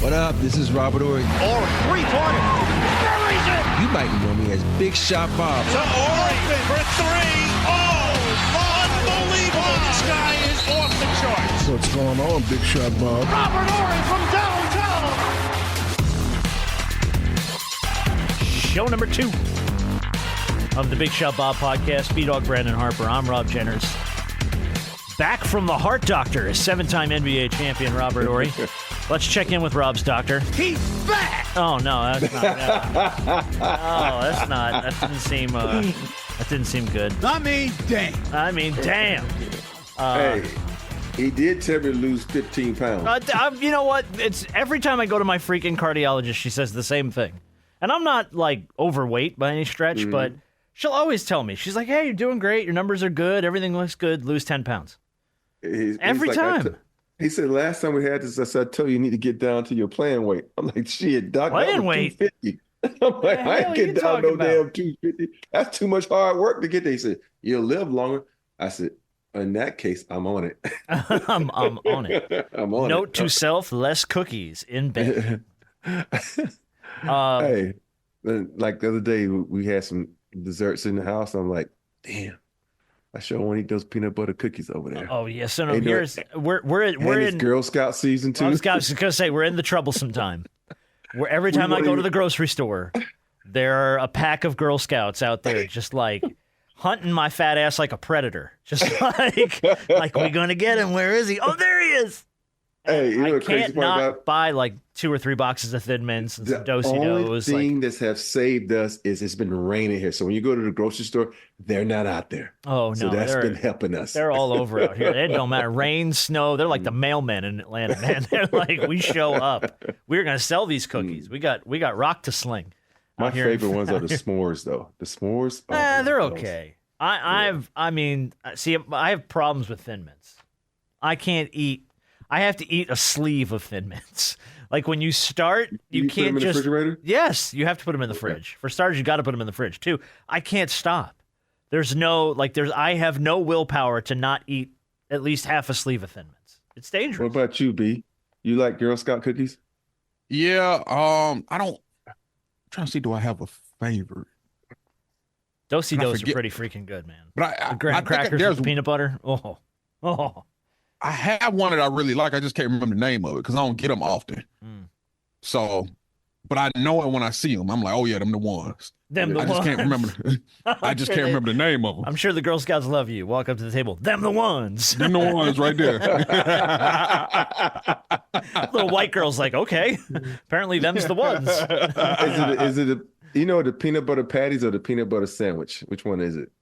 What up? This is Robert Ory. Or three-pointer. Buries it! You might know me as Big Shot Bob. To Ory for three. Oh, unbelievable. This guy is off the charts. What's going on, Big Shot Bob? Robert Ory from downtown. Show number 2 of the Big Shot Bob podcast. B-Dog Brandon Harper. I'm Rob Jenners. Back from the Heart Doctor is 7-time NBA champion Robert Ory. Let's check in with Rob's doctor. He's back. Oh no, that's not. No, that's not. That didn't seem good. Damn. Hey, he did tell me to lose 15 pounds. You know what? It's every time I go to my freaking cardiologist, she says the same thing. And I'm not like overweight by any stretch, but she'll always tell me. She's like, "Hey, you're doing great. Your numbers are good. Everything looks good. Lose 10 pounds." Every time. He said, last time we had this, I said, I told you need to get down to your playing weight. I'm like, shit, doc, playing weight? 250. I'm like, I ain't getting down no damn 250. That's too much hard work to get there. He said, you'll live longer. I said, in that case, I'm on it. I'm on it. I'm on it. Note to self, less cookies in bed. Hey, like the other day, we had some desserts in the house. I'm like, damn. I sure want to eat those peanut butter cookies over there. Oh yes, so no, we're in Girl Scout season 2. I was gonna say we're in the troublesome time. Where every time I go to the grocery store, there are a pack of Girl Scouts out there just like hunting my fat ass like a predator. Just like we're gonna get him. Where is he? Oh, there he is. Hey, you know I the crazy can't part not about buy like 2 or 3 boxes of Thin Mints and some the Do-si-dos. only thing that's have saved us is it's been raining here. So when you go to the grocery store, they're not out there. Oh no, so that's been helping us. They're all over out here. It don't matter. Rain, snow. They're like the mailmen in Atlanta, man. They're like, we show up. We're gonna sell these cookies. We got rock to sling. My favorite ones are the s'mores, though. The s'mores. They're okay. I have problems with Thin Mints. I can't eat. I have to eat a sleeve of Thin Mints. Like when you start, you can't put them in just. the refrigerator? Yes, you have to put them in the fridge. For starters, you got to put them in the fridge too. I can't stop. I have no willpower to not eat at least half a sleeve of Thin Mints. It's dangerous. What about you, B? You like Girl Scout cookies? Yeah. I'm trying to see, do I have a favorite? Do-si-dos are pretty freaking good, man. But the graham crackers with the peanut butter. Oh. I have one that I really like. I just can't remember the name of it because I don't get them often. So, but I know it when I see them. I'm like, oh yeah, them the ones. I just can't remember. I just can't remember the name of them. I'm sure the Girl Scouts love you. Walk up to the table. Them the ones. Them the ones right there. Little white girl's like, okay. Apparently, them's the ones. Is it the peanut butter patties or the peanut butter sandwich? Which one is it?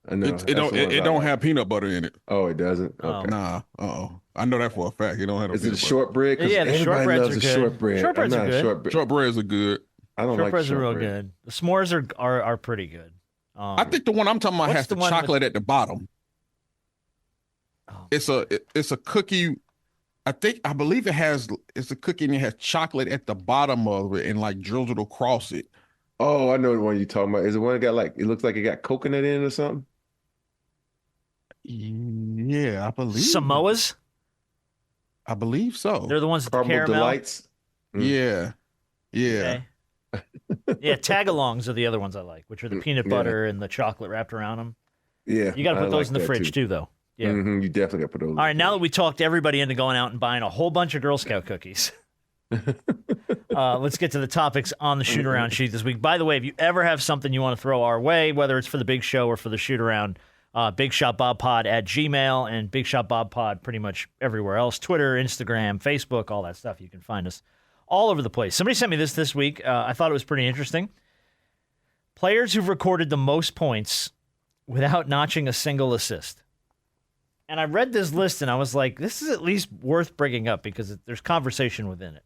I know, it don't have peanut butter in it. Oh, it doesn't? Okay. Nah. I know that for a fact. It don't have no Is it peanut a butter. shortbread? Yeah, the shortbreads are good. Shortbread. Shortbreads are good. Shortbreads are good. I don't like shortbreads are real shortbread. good. The s'mores are pretty good. I think the one I'm talking about has the chocolate at the bottom. Oh. It's a cookie. I believe it's a cookie and it has chocolate at the bottom of it and like drills it across it. Oh, I know the one you're talking about. Is it one that got it looks like it got coconut in it or something? Yeah, I believe Samoas? I believe so. They're the ones with the Caramel caramel. Delights? Yeah. Okay. Yeah, tagalongs are the other ones I like, which are the peanut butter and the chocolate wrapped around them. Yeah. You got to put those in the that fridge too, though. Yeah. You definitely got to put those. All right, now that we talked everybody into going out and buying a whole bunch of Girl Scout cookies, let's get to the topics on the shoot-around sheet this week. By the way, if you ever have something you want to throw our way, whether it's for the big show or for the shoot-around, BigShotBobPod@gmail and BigShotBobPod pretty much everywhere else. Twitter, Instagram, Facebook, all that stuff. You can find us all over the place. Somebody sent me this week. I thought it was pretty interesting. Players who've recorded the most points without notching a single assist. And I read this list and I was like, this is at least worth bringing up because there's conversation within it.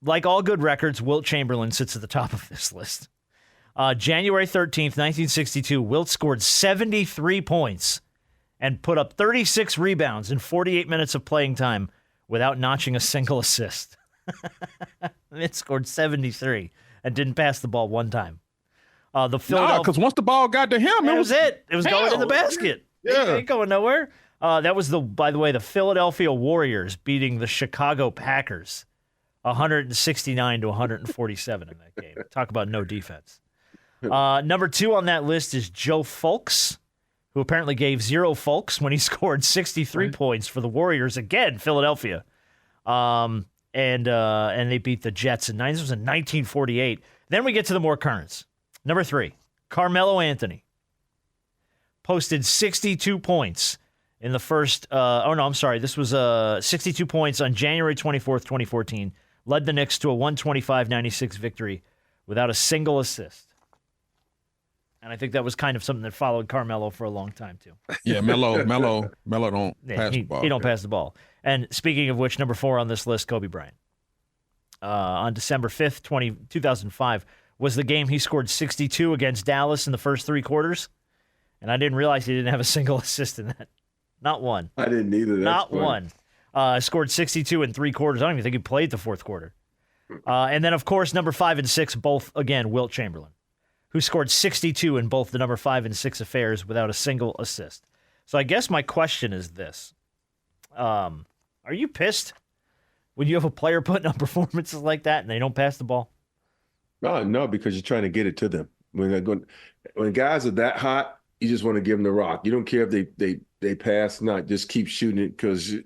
Like all good records, Wilt Chamberlain sits at the top of this list. January 13th, 1962, Wilt scored 73 points and put up 36 rebounds in 48 minutes of playing time without notching a single assist. It scored 73 and didn't pass the ball one time. Because once the ball got to him, it was it. It was going in the basket. Yeah. It ain't going nowhere. That was, by the way, the Philadelphia Warriors beating the Chicago Packers 169 to 147 in that game. Talk about no defense. Number 2 on that list is Joe Fulks, who apparently gave 0 Fulks when he scored 63 points for the Warriors, again, Philadelphia. And they beat the Jets. This was in 1948. Then we get to the more currents. Number 3, Carmelo Anthony posted 62 points in the first. This was 62 points on January 24th, 2014. Led the Knicks to a 125-96 victory without a single assist. And I think that was kind of something that followed Carmelo for a long time, too. Yeah, Melo don't pass the ball. He don't pass the ball. And speaking of which, number 4 on this list, Kobe Bryant. On December 5th, 2005, was the game he scored 62 against Dallas in the first 3 quarters. And I didn't realize he didn't have a single assist in that. Not one. I didn't either. Not one. Scored 62 in 3 quarters. I don't even think he played the 4th quarter. And then, of course, number 5 and 6, both, again, Wilt Chamberlain, who scored 62 in both the number 5 and 6 affairs without a single assist. So I guess my question is this. Are you pissed when you have a player putting up performances like that and they don't pass the ball? No, because you're trying to get it to them. When guys are that hot, you just want to give them the rock. You don't care if they pass or not. Just keep shooting it because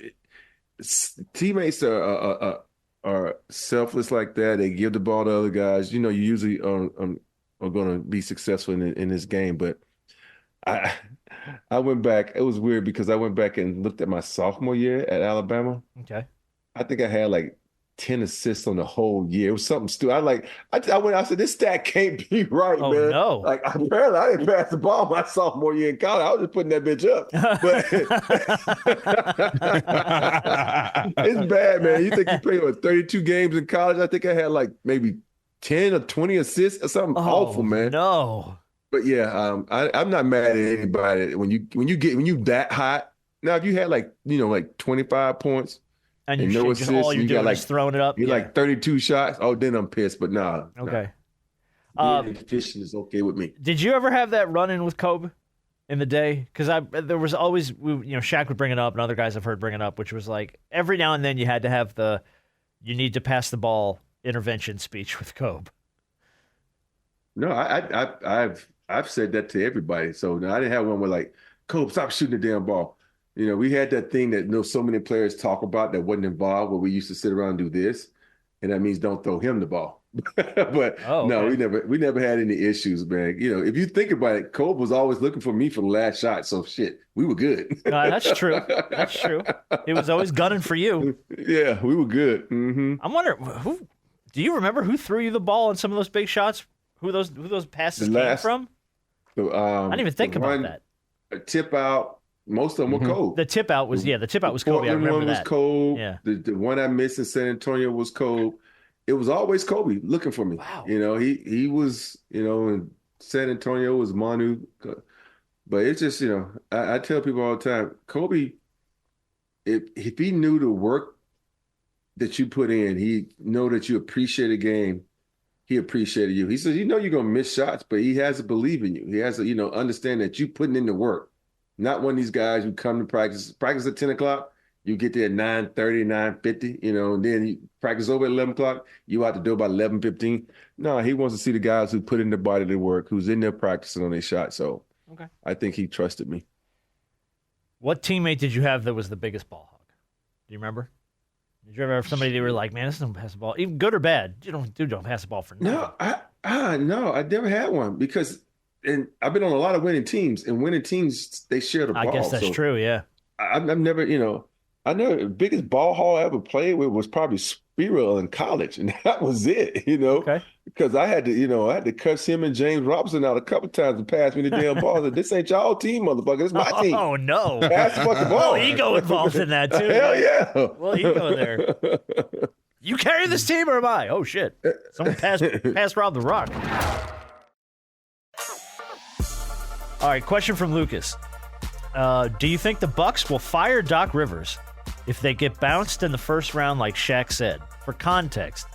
teammates are selfless like that. They give the ball to other guys. You usually are going to be successful in this game. But I went back. It was weird because I went back and looked at my sophomore year at Alabama. Okay. I think I had like 10 assists on the whole year. It was something stupid. I said, this stat can't be right, man. Oh, no. Like, apparently I didn't pass the ball my sophomore year in college. I was just putting that bitch up. But it's bad, man. You think you played 32 games in college? I think I had like maybe 10 or 20 assists or something awful, man. No. But yeah, I'm not mad at anybody when you that hot. Now, if you had like 25 points, and no assists, all you're doing is throwing it up. You're like 32 shots. Oh, then I'm pissed. But nah. Okay. Fishing is okay with me. Did you ever have that run-in with Kobe in the day? Because there was always, Shaq would bring it up, and other guys I've heard bring it up, which was like every now and then you had to have you need to pass the ball intervention speech with Kobe. No, I've said that to everybody. So no, I didn't have one where like, Kobe, stop shooting the damn ball. We had that thing that so many players talk about that wasn't involved, where we used to sit around and do this, and that means don't throw him the ball. But no, we never had any issues, man. If you think about it, Kobe was always looking for me for the last shot. So shit, we were good. That's true. That's true. He was always gunning for you. Yeah, we were good. Mm-hmm. I'm wondering do you remember who threw you the ball on some of those big shots? Who those passes came from? I didn't even think about that. A tip out. Most of them were Kobe. The tip out was Kobe. I remember one was that. Kobe. Yeah. The one I missed in San Antonio was Kobe. It was always Kobe looking for me. Wow. He was, in San Antonio was Manu. But it's just, I tell people all the time, Kobe, if he knew the work that you put in, he know that you appreciate a game, he appreciated you. He says, you're going to miss shots, but he has to believe in you. He has to, understand that you putting in the work. Not one of these guys who come to practice at 10 o'clock, you get there at 9:30, 9:50, and then you practice over at 11 o'clock, you out the door by 11:15. No, he wants to see the guys who put in their body to work, who's in there practicing on their shot. So okay. I think he trusted me. What teammate did you have that was the biggest ball hog? Do you remember? Did you ever have somebody that were like, man, this doesn't pass the ball, even good or bad? Don't pass the ball for nothing. No, I never had one because – and I've been on a lot of winning teams, and winning teams, they share the ball. I guess that's true, yeah. I've never, I know the biggest ball haul I ever played with was probably Spiro in college, and that was it, Okay. Because I had to cuss him and James Robinson out a couple times to pass me the damn ball. I said, this ain't y'all team, motherfucker. This is my team. Oh, no. Pass the fucking ball. Ego involved in that, too. Hell yeah. Well, ego there. You carry this team or am I? Oh, shit. Someone pass Rob the rock. All right, question from Lucas. Do you think the Bucks will fire Doc Rivers if they get bounced in the first round like Shaq said? For context,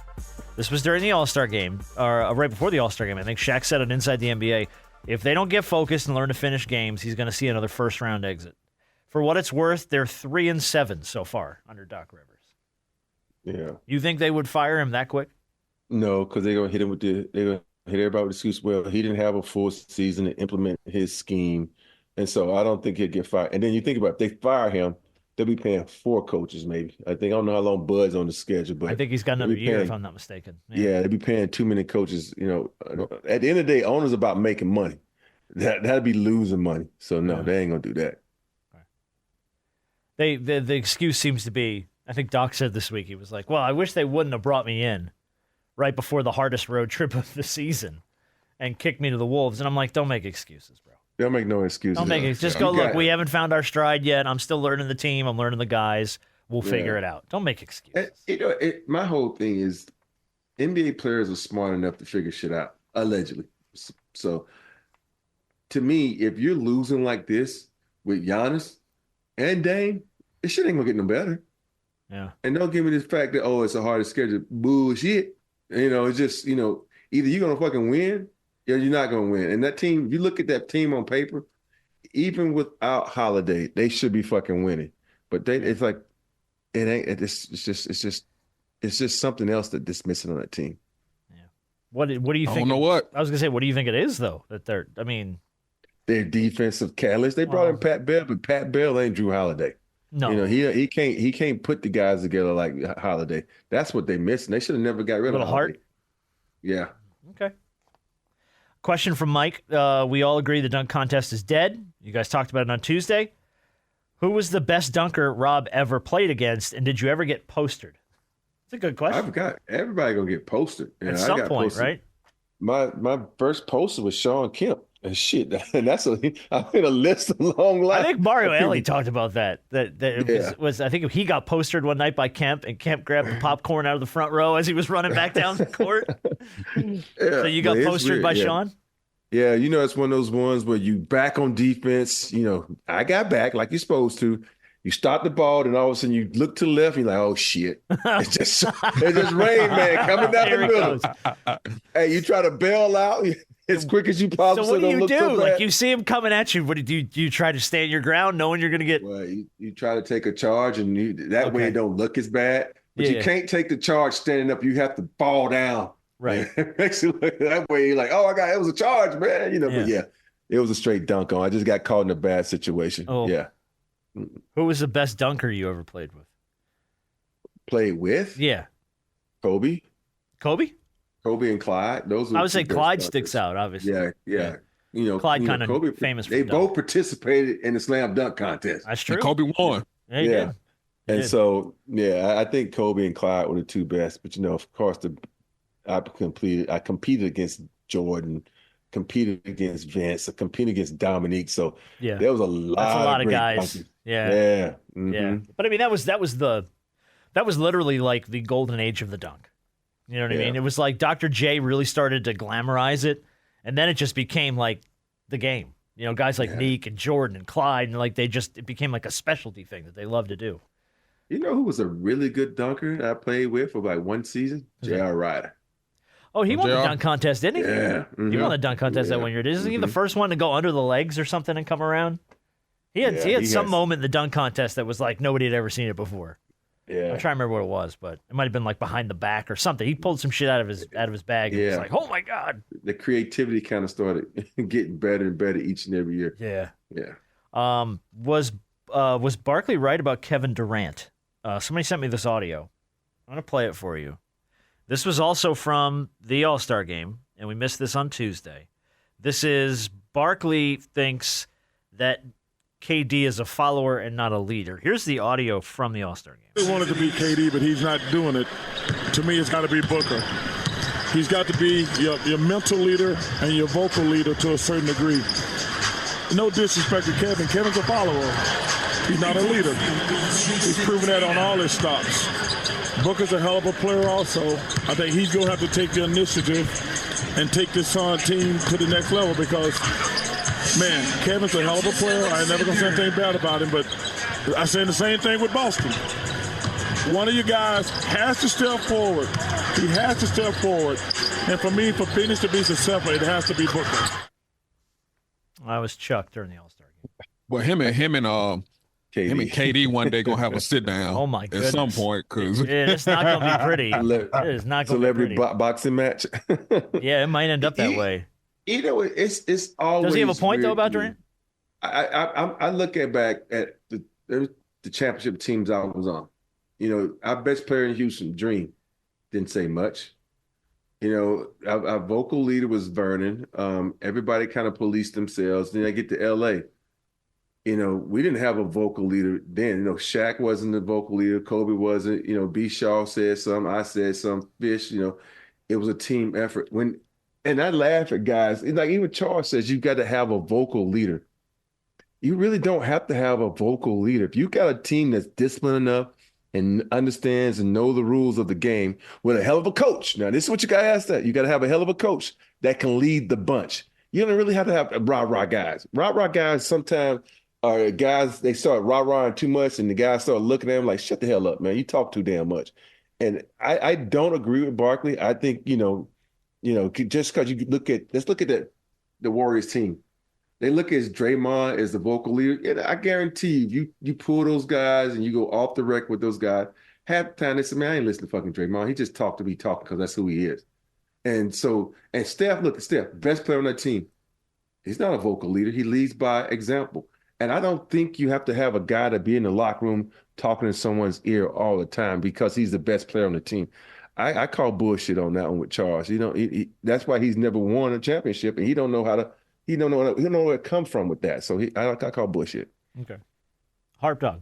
this was during the All-Star game, or right before the All-Star game. I think Shaq said it inside the NBA. If they don't get focused and learn to finish games, he's going to see another first-round exit. For what it's worth, they're 3-7 so far under Doc Rivers. Yeah. You think they would fire him that quick? No, because they're gonna hit him they're gonna hit everybody with the excuse. Well, he didn't have a full season to implement his scheme, and so I don't think he'll get fired. And then you think about it, if they fire him, they'll be paying 4 coaches maybe. I don't know how long Bud's on the schedule, but I think he's got another year if I'm not mistaken. Yeah, they'd be paying too many coaches. At the end of the day, owners about making money. That'd be losing money. So no, they ain't gonna do that. The excuse seems to be, I think Doc said this week, he was like, well, I wish they wouldn't have brought me in right before the hardest road trip of the season and kicked me to the Wolves. And I'm like, don't make excuses, bro. Don't make no excuses. Don't make it. Just go, look, we haven't found our stride yet. I'm still learning the team. I'm learning the guys. We'll figure it out. Don't make excuses. My whole thing is NBA players are smart enough to figure shit out, allegedly. So to me, if you're losing like this with Giannis and Dame, this shit ain't gonna get no better. Yeah. And don't give me this fact that, it's a harder schedule. Bullshit. It's just, either you're gonna fucking win or you're not gonna win. And that team, if you look at that team on paper, even without Holiday, they should be fucking winning. But it's like it ain't. It's just something else that's missing on that team. Yeah. What do you think? I don't know what. I was gonna say, what do you think it is though? That their defensive catalyst. They brought in Pat Bell, but Pat Bell ain't Drew Holiday. No, he can't put the guys together like Holiday. That's what they missed. And they should have never got rid of Holiday. Heart. Yeah. Okay. Question from Mike. We all agree the dunk contest is dead. You guys talked about it on Tuesday. Who was the best dunker Rob ever played against, and did you ever get postered? It's a good question. I forgot. Everybody gonna get posted. At some point, right? My first poster was Sean Kemp. And shit, and I made a list of long lines. I think Mario Elie talked about that. It was I think he got postered one night by Kemp, and Kemp grabbed the popcorn out of the front row as he was running back down the court. So you got postered by Sean? Yeah, it's one of those ones where you back on defense. I got back like you're supposed to. You stop the ball, and all of a sudden you look to the left, and you're like, oh, shit. It's just Rain Man coming down the middle. Hey, you try to bail out as quick as you possibly. So what do you do? Like, you see him coming at you. What do you try to stand your ground knowing you're going to get. Well, you try to take a charge, and that way it don't look as bad. But you can't take the charge standing up. You have to fall down. Right. It makes it look that way. You're like, oh, it was a charge, man. But it was a straight dunk on. I just got caught in a bad situation. Oh. Yeah. Who was the best dunker you ever played with? Played with? Yeah. Kobe? Kobe and Clyde. Those. I would say Clyde sticks out, obviously. Yeah. Clyde kind of Kobe, famous. They both participated in the slam dunk contest. That's true. And Kobe won. Yeah. And so, I think Kobe and Clyde were the two best. But of course, I competed against Jordan, competed against Vince, I competed against Dominique. So there was a lot of guys. Dunkers. Yeah. Yeah. But I mean, that was literally like the golden age of the dunk. You know what I mean? It was like Dr. J really started to glamorize it, and then it just became like the game. Guys like Neek and Jordan and Clyde, and it became like a specialty thing that they love to do. You know who was a really good dunker I played with for like one season? J.R. Ryder. Oh, he won the dunk contest, didn't he? Yeah. Mm-hmm. He won the dunk contest that one year. Isn't he the first one to go under the legs or something and come around? He had some moment in the dunk contest that was like nobody had ever seen it before. Yeah. I'm trying to remember what it was, but it might have been like behind the back or something. He pulled some shit out of his bag and was like, "Oh my god!" The creativity kind of started getting better and better each and every year. Yeah. Was Barkley right about Kevin Durant? Somebody sent me this audio. I'm gonna play it for you. This was also from the All-Star game, and we missed this on Tuesday. This is Barkley thinks that KD is a follower and not a leader. Here's the audio from the All-Star game. They wanted to be KD, but he's not doing it. To me, it's got to be Booker. He's got to be your mental leader and your vocal leader to a certain degree. No disrespect to Kevin. Kevin's a follower. He's not a leader. He's proven that on all his stops. Booker's a hell of a player also. I think he's going to have to take the initiative and take this Sun team to the next level because, man, Kevin's a hell of a player. I ain't never going to say anything bad about him, but I say the same thing with Boston. One of you guys has to step forward. He has to step forward. And for me, for Phoenix to be successful, it has to be Booker. I was Chuck during the All-Star game. Well, him and Him and KD one day gonna have a sit down. Oh my goodness. At some point, because it's not gonna be pretty. It is not gonna be pretty. Celebrity boxing match. Yeah, it might end up that way. You know, it's always. Does he have a point though about Durant? Durant? I look back at the championship teams I was on. You know, our best player in Houston, Dream, didn't say much. You know, our vocal leader was Vernon. Everybody kind of policed themselves. Then I get to LA. You know, we didn't have a vocal leader then. You know, Shaq wasn't the vocal leader. Kobe wasn't. You know, B. Shaw said something. I said something. Fish, you know, it was a team effort. And I laugh at guys. Like even Charles says, you got to have a vocal leader. You really don't have to have a vocal leader. If you got a team that's disciplined enough and understands and know the rules of the game with a hell of a coach. Now, this is what you got to ask that. You got to have a hell of a coach that can lead the bunch. You don't really have to have rah-rah guys. Rah-rah guys sometimes are guys, they start rah-rahing too much and the guys start looking at them like, shut the hell up, man. You talk too damn much. And I don't agree with Barkley. I think, you know, just because let's look at the Warriors team. They look at Draymond as the vocal leader. And I guarantee you pull those guys and you go off the record with those guys. Half the time they say, man, I ain't listening to fucking Draymond. He just talked to me talking because that's who he is. And Steph, look at Steph, best player on that team. He's not a vocal leader. He leads by example. And I don't think you have to have a guy to be in the locker room talking in someone's ear all the time because he's the best player on the team. I call bullshit on that one with Charles. You know, that's why he's never won a championship, and he don't know where it come from with that. So I call bullshit. Okay, Harp Dog.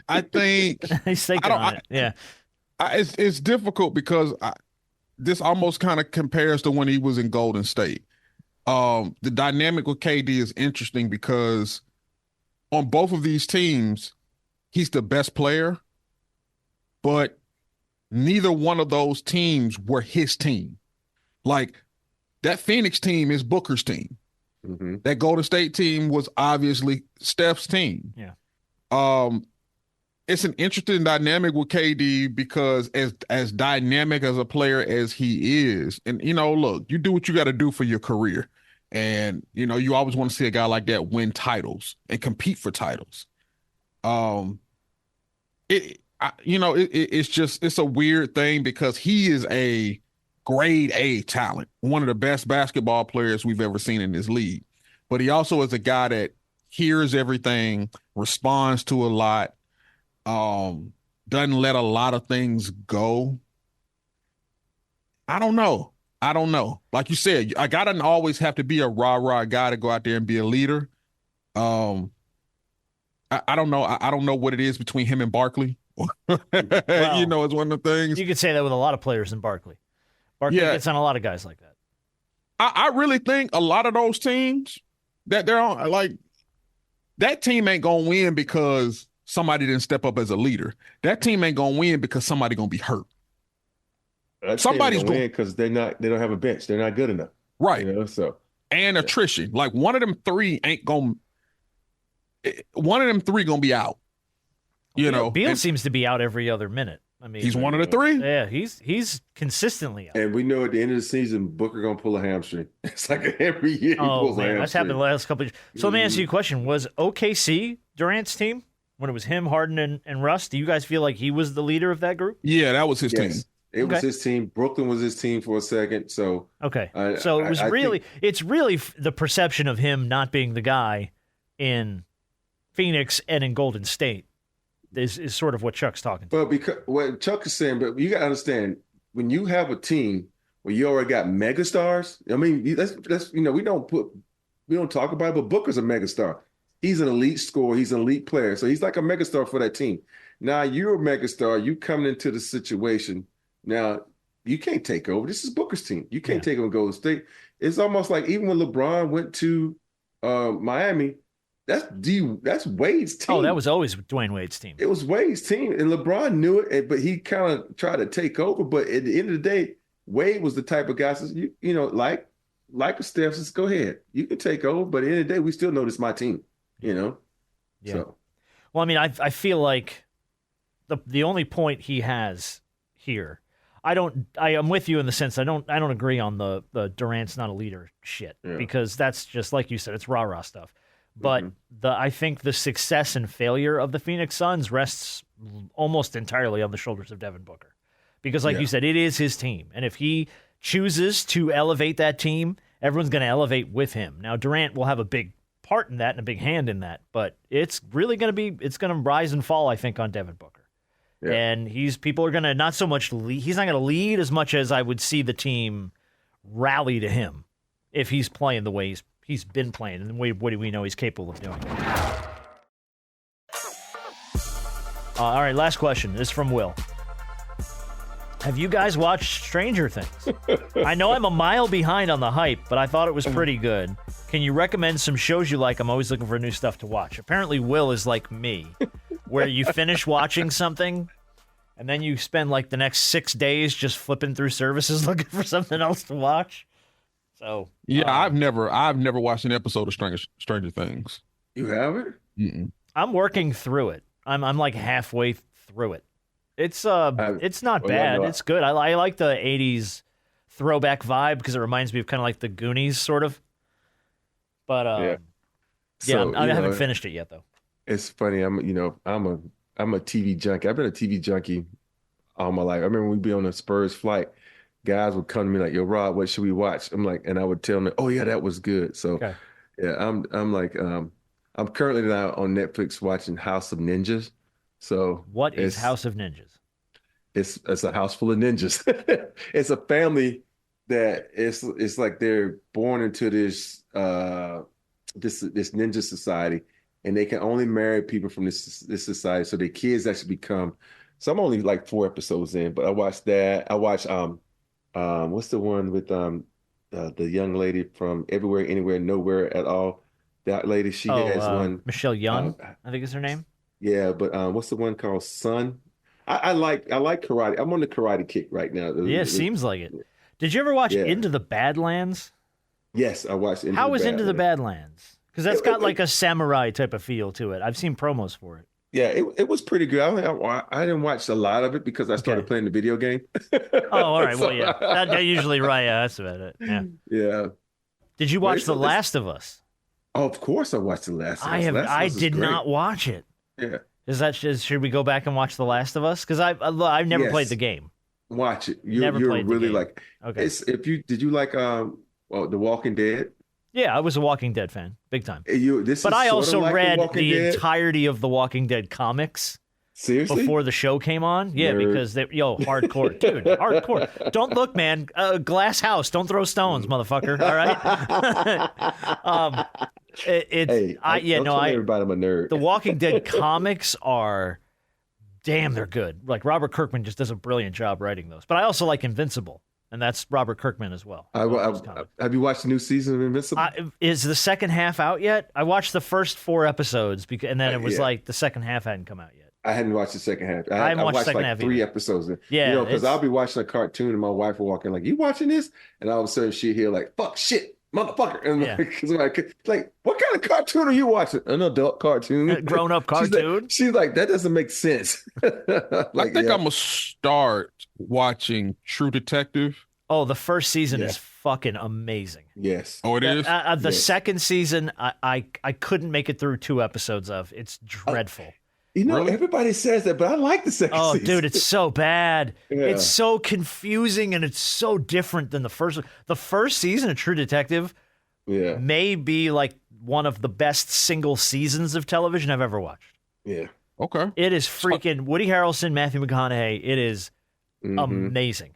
I think he's thinking on it. Yeah, it's difficult because this almost kind of compares to when he was in Golden State. The dynamic with KD is interesting because on both of these teams, he's the best player, but neither one of those teams were his team. Like that Phoenix team is Booker's team. Mm-hmm. That Golden State team was obviously Steph's team. Yeah. It's an interesting dynamic with KD because as dynamic as a player as he is, and you know, look, you do what you got to do for your career. And, you know, you always want to see a guy like that win titles and compete for titles. It's a weird thing because he is a grade A talent, one of the best basketball players we've ever seen in this league. But he also is a guy that hears everything, responds to a lot, doesn't let a lot of things go. I don't know. Like you said, I gotta always have to be a rah-rah guy to go out there and be a leader. I don't know. I don't know what it is between him and Barkley. Well, you know, it's one of the things. You could say that with a lot of players in Barkley. Barkley gets on a lot of guys like that. I really think a lot of those teams that they're on, like, that team ain't gonna win because somebody didn't step up as a leader. That team ain't gonna win because somebody gonna be hurt. Somebody's going to win because they don't have a bench. They're not good enough. Right. You know, so and attrition. Like one of them three going to be out. You know. Beal seems to be out every other minute. I mean, he's one of the three. Yeah, he's consistently out. And we know at the end of the season, Booker going to pull a hamstring. It's like every year he pulls a hamstring. That's happened the last couple of years. So let me ask you a question. Was OKC Durant's team when it was him, Harden, and Russ? Do you guys feel like he was the leader of that group? Yeah, that was his team. It was his team. Brooklyn was his team for a second. So okay, so it was it's really the perception of him not being the guy in Phoenix and in Golden State is sort of what Chuck's talking to. But because what Chuck is saying, but you got to understand when you have a team where you already got megastars. I mean, that's we don't talk about it, but Booker's a megastar. He's an elite scorer. He's an elite player. So he's like a megastar for that team. Now you're a megastar. You coming into the situation. Now, you can't take over. This is Booker's team. You can't take over Golden State. It's almost like even when LeBron went to Miami, that's Wade's team. Oh, that was always Dwayne Wade's team. It was Wade's team, and LeBron knew it, but he kind of tried to take over. But at the end of the day, Wade was the type of guy says, you know, like a Steph says, go ahead, you can take over. But at the end of the day, we still know this is my team. You know. Yeah. So. Well, I mean, I feel like the only point he has here. I am with you in the sense I don't agree on the Durant's not a leader shit because that's just like you said, it's rah-rah stuff. But I think the success and failure of the Phoenix Suns rests almost entirely on the shoulders of Devin Booker. Because like you said, it is his team. And if he chooses to elevate that team, everyone's going to elevate with him. Now, Durant will have a big part in that and a big hand in that, but it's really going to rise and fall, I think, on Devin Booker. Yeah. And people are going to not so much lead. He's not going to lead as much as I would see the team rally to him if he's playing the way he's been playing and what do we know he's capable of doing. All right, last question. This is from Will. Have you guys watched Stranger Things? I know I'm a mile behind on the hype, but I thought it was pretty good. Can you recommend some shows you like? I'm always looking for new stuff to watch. Apparently, Will is like me, where you finish watching something, and then you spend like the next 6 days just flipping through services looking for something else to watch. So yeah, I've never watched an episode of Stranger Things. You haven't? Mm-mm. I'm working through it. I'm like halfway through it. It's not bad. It's good. I like the 80s throwback vibe because it reminds me of kind of like the Goonies sort of. But I haven't finished it yet though. It's funny. I'm a TV junkie. I've been a TV junkie all my life. I remember we'd be on a Spurs flight. Guys would come to me like, "Yo, Rob, what should we watch?" I'm like, and I would tell them, "Oh yeah, that was good." So yeah, I'm currently now on Netflix watching House of Ninjas. So what is House of Ninjas? It's a house full of ninjas. It's a family that it's like they're born into this ninja society, and they can only marry people from this society. So their kids actually become. So I'm only like 4 episodes in, but I watched that. I watched what's the one with the young lady from Everywhere, Anywhere, Nowhere at All? That lady, she has one. Michelle Young, I think is her name. Yeah, but what's the one called Sun? I like karate. I'm on the karate kick right now. Yeah, it seems like it. Did you ever watch Into the Badlands? Yes, I watched Into the Badlands. How was Into the Badlands? Because that's got like a samurai type of feel to it. I've seen promos for it. Yeah, it was pretty good. I didn't watch a lot of it because I started playing the video game. Oh, all right. Well, yeah. That usually, right. Yeah, that's about it. Yeah. Yeah. Did you watch The Last of Us? Oh, of course I watched The Last of Us. I did not watch it. Yeah. Should we go back and watch The Last of Us? Because I've never played the game. Watch it. You're really like okay. Did you like The Walking Dead? Yeah, I was a Walking Dead fan, big time. But I also like read the entirety of the Walking Dead comics. Seriously? Before the show came on? Yeah, Nerd. because hardcore. Dude, hardcore. Don't look, man. Glass house. Don't throw stones, motherfucker. All right? Everybody I'm a nerd. The Walking Dead comics are, damn, they're good. Like, Robert Kirkman just does a brilliant job writing those. But I also like Invincible, and that's Robert Kirkman as well. Have you watched the new season of Invincible? Is the second half out yet? I watched the first 4 episodes, and then it was like the second half hadn't come out yet. I hadn't watched the second half. I watched like 3 episodes. Yeah, because I'll be watching a cartoon and my wife will walk in like, "You watching this?" And all of a sudden she'll hear like, "Fuck, shit, motherfucker!" And like, what kind of cartoon are you watching? An adult cartoon, a grown-up cartoon. She's like, that doesn't make sense. I think I'm gonna start watching True Detective. Oh, the first season is fucking amazing. Yes. Oh, it is? The second season, I couldn't make it through 2 episodes of. It's dreadful. Everybody says that, but I like the second season. Oh, dude, it's so bad. Yeah. It's so confusing, and it's so different than the first. The first season of True Detective may be like one of the best single seasons of television I've ever watched. Yeah. Okay. It is freaking Woody Harrelson, Matthew McConaughey. It is amazing.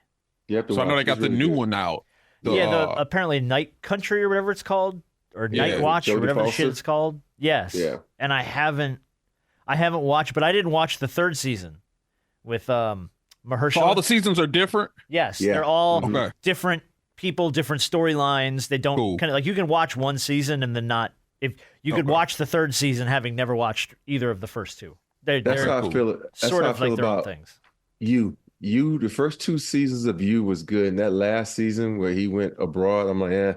So I know they got the new one out. Apparently Night Country or whatever it's called, or Night Watch or whatever the shit it's called. Yes. Yeah. And I haven't watched, but I didn't watch the 3rd season with Mahershala. So all the seasons are different? Yes. They're all different people, different storylines. They don't kind of like, you can watch one season and then not, if you could watch the 3rd season having never watched either of the first 2. That's how I feel. That's sort how of I feel like their own about things. The first 2 seasons of You was good, and that last season where he went abroad, I'm like, I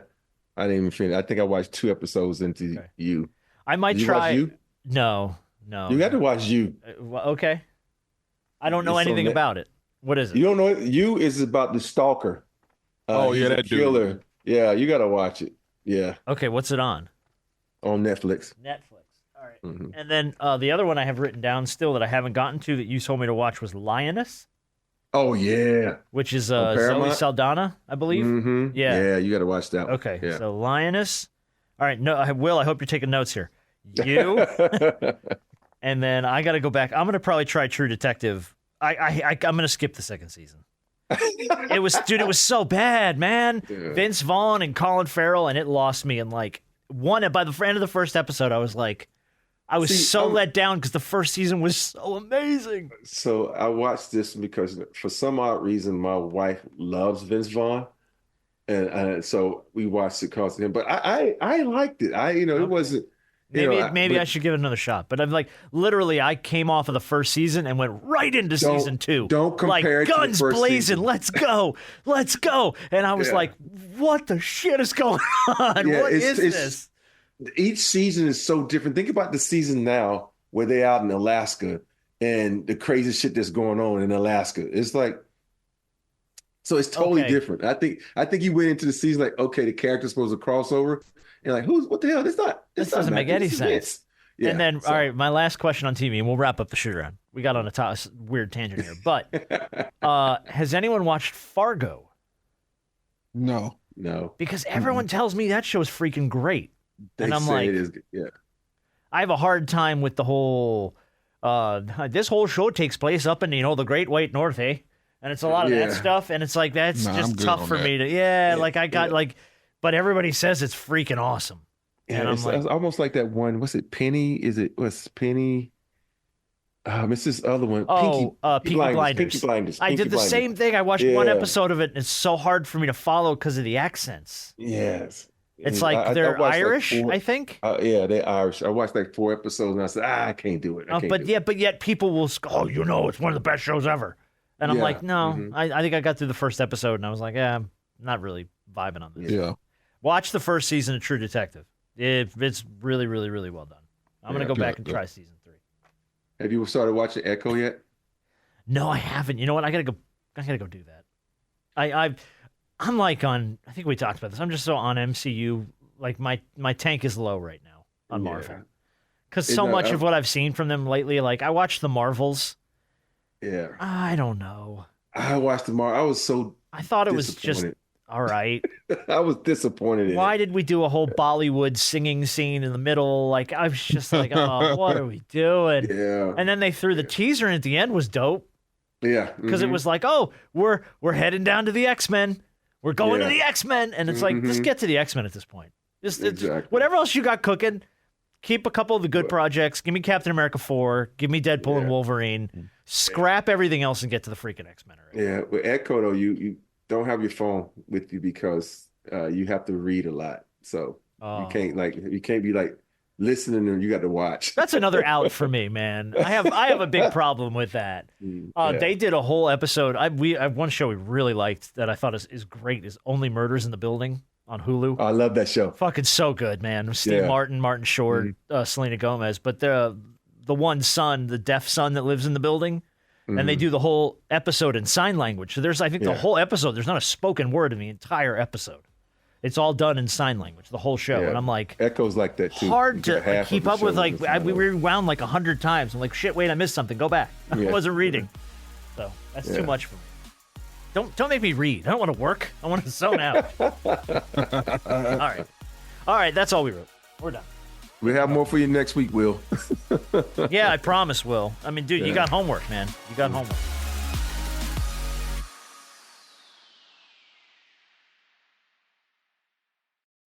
didn't even finish. I think I watched 2 episodes into You. I might try. Watch You? No. You got to watch You. Okay. I don't know anything about it. What is it? You don't know? You is about the stalker. That killer. Dude. Yeah, you got to watch it. Yeah. Okay, what's it on? On Netflix. All right. Mm-hmm. And then the other one I have written down still that I haven't gotten to that you told me to watch was Lioness. Oh, yeah. Which is Zoe Saldana, I believe. Mm-hmm. Yeah, you got to watch that one. Okay, yeah. So Lioness. All right, Will, I hope you're taking notes here. You. And then I got to go back. I'm going to probably try True Detective. I'm going to skip the second season. It was so bad, man. Yeah. Vince Vaughn and Colin Farrell, and it lost me. And by the end of the first episode, I was let down because the first season was so amazing. So I watched this because for some odd reason, my wife loves Vince Vaughn. And so we watched it because of him. But I liked it. It wasn't. Maybe I should give it another shot. But I'm literally, I came off of the first season and went right into season 2. Don't compare it to the guns first blazing. Season. Let's go. And I was like, what the shit is going on? Yeah, what is this? Each season is so different. Think about the season now where they're out in Alaska and the crazy shit that's going on in Alaska. It's so it's totally different. I think you went into the season okay, the character's supposed to cross over. And what the hell? This doesn't make any sense. Yeah, and then, all right, my last question on TV, and we'll wrap up the shoot around. We got on a weird tangent here. But has anyone watched Fargo? No. Because everyone tells me that show's freaking great. And I'm like, it is, yeah. I have a hard time with the whole, this whole show takes place up in, the Great White North, eh? And it's a lot of that stuff. And it's that's just tough for me to, but everybody says it's freaking awesome. Yeah, and it's almost like that one. What's it? Penny? What's Penny? It's this other one. Peaky Blinders. Peaky Blinders. I did the same thing. I watched one episode of it, and it's so hard for me to follow because of the accents. Yes. It's they're Irish, I think. Yeah, they're Irish. I watched 4 episodes, and I said, I can't do it. But yet people will go, it's one of the best shows ever. And I'm like, no. Mm-hmm. I think I got through the first episode, and I was like, I'm not really vibing on this. Yeah. Watch the first season of True Detective. It's really, really, really well done. I'm going to go back and try season 3. Have you started watching Echo yet? No, I haven't. You know what? I got to go do that. I'm I think we talked about this. I'm just so on MCU. My tank is low right now on Marvel. Because so much of what I've seen from them lately, I watched the Marvels. Yeah. I don't know. I watched the Marvels. I thought it was just all right. I was disappointed. Why did we do a whole Bollywood singing scene in the middle? I was just oh, what are we doing? Yeah. And then they threw the teaser in at the end was dope. Yeah. Because it was we're heading down to the X-Men. We're going to the X-Men. And it's just get to the X-Men at this point. Exactly. Whatever else you got cooking, keep a couple of the good projects. Give me Captain America 4. Give me Deadpool and Wolverine. Scrap everything else and get to the freaking X-Men already. Yeah. With Echo, though, you don't have your phone with you because you have to read a lot. So you can't be listening and you got to watch. That's another out for me, man. I have a big problem with that. They did a whole episode. I have one show we really liked that I thought is great is Only Murders in the Building on Hulu. Oh, I love that show. Fucking so good, man. Steve Martin Short, Selena Gomez, but the one son, the deaf son that lives in the building. And they do the whole episode in sign language. So there's, I think, the whole episode, there's not a spoken word in the entire episode. It's all done in sign language, the whole show. Yeah. And I'm like, Echo's like that too. Hard to keep up with. We rewound 100 times. I'm like, shit, wait, I missed something. Go back. I wasn't reading. So that's too much for me. Don't make me read. I don't want to work. I want to zone out. All right. That's all we wrote. We're done. We have more for you next week, Will. Yeah, I promise, Will. I mean, dude, you got homework, man. You got homework.